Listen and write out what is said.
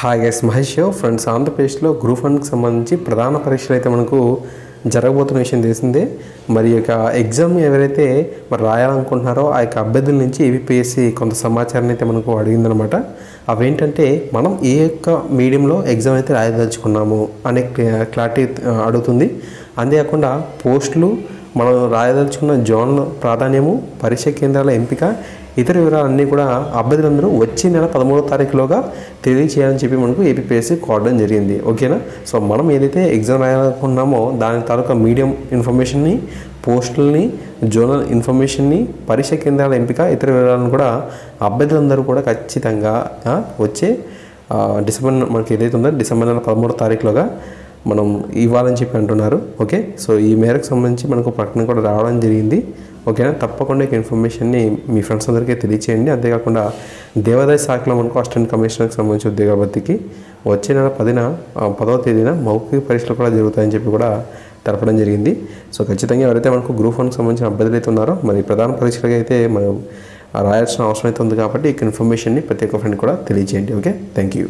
Hi guys, Mahesh friends. ఆంధ్రప్రదేశ్లో group 1కి సంబంధించి ప్రధాన పరీక్షలు అయితే మనకు జరగబోతున్న విషయం తెలిసిందే. మరి యొక్క ఎగ్జామ్ ఎవరైతే మరి రాయాలనుకుంటున్నారో ఆ యొక్క అభ్యర్థుల నుంచి ఏపీఎస్సీ కొంత సమాచారాన్ని అయితే మనకు అడిగిందనమాట. అవేంటంటే మనం ఏ యొక్క మీడియంలో ఎగ్జామ్ అయితే రాయదలుచుకున్నాము అనే క్లారిటీ అడుగుతుంది. అంతేకాకుండా పోస్టులు, మనం రాయదలుచుకున్న జోన్ ప్రాధాన్యము, పరీక్ష కేంద్రాల ఎంపిక, ఇతర వివరాలన్నీ కూడా అభ్యర్థులందరూ వచ్చే నెల 13వ తారీఖులోగా తెలియజేయాలని చెప్పి మనకు ఏపీఎస్సీ కోరడం జరిగింది. ఓకేనా? సో మనం ఏదైతే ఎగ్జామ్ రాయాలనుకున్నామో దాని తాలూకా మీడియం ఇన్ఫర్మేషన్ని, పోస్టులని, జోనల్ ఇన్ఫర్మేషన్ని, పరీక్ష కేంద్రాల ఎంపిక, ఇతర వివరాలను కూడా అభ్యర్థులందరూ కూడా ఖచ్చితంగా వచ్చే డిసెంబర్ మనకి ఏదైతే ఉందో డిసెంబర్ నెల 13వ తారీఖులోగా మనం ఇవ్వాలని చెప్పి అంటున్నారు. ఓకే, సో ఈ మేరకు సంబంధించి మనకు ప్రకటన కూడా రావడం జరిగింది. ఓకేనా? తప్పకుండా ఈ ఇన్ఫర్మేషన్ని మీ ఫ్రెండ్స్ అందరికీ తెలియచేయండి. అంతేకాకుండా దేవాదాయ శాఖలో మనకు అసిస్టెంట్ కమిషనర్కి సంబంధించి ఉద్యోగాల భర్తీకి వచ్చే నెల 10వ తేదీన మౌఖిక పరీక్షలు కూడా జరుగుతాయని చెప్పి కూడా తెలపడం జరిగింది. సో ఖచ్చితంగా ఎవరైతే మనకు గ్రూప్ 1కి సంబంధించిన అభ్యర్థులు అయితే ఉన్నారో మరి ప్రధాన పరీక్షలకి అయితే మనం రాయాల్సిన అవసరం అయితే ఉంది కాబట్టి ఈ ఇన్ఫర్మేషన్ని ప్రతి ఒక్క ఫ్రెండ్ కూడా తెలియజేయండి. Okay, thank you.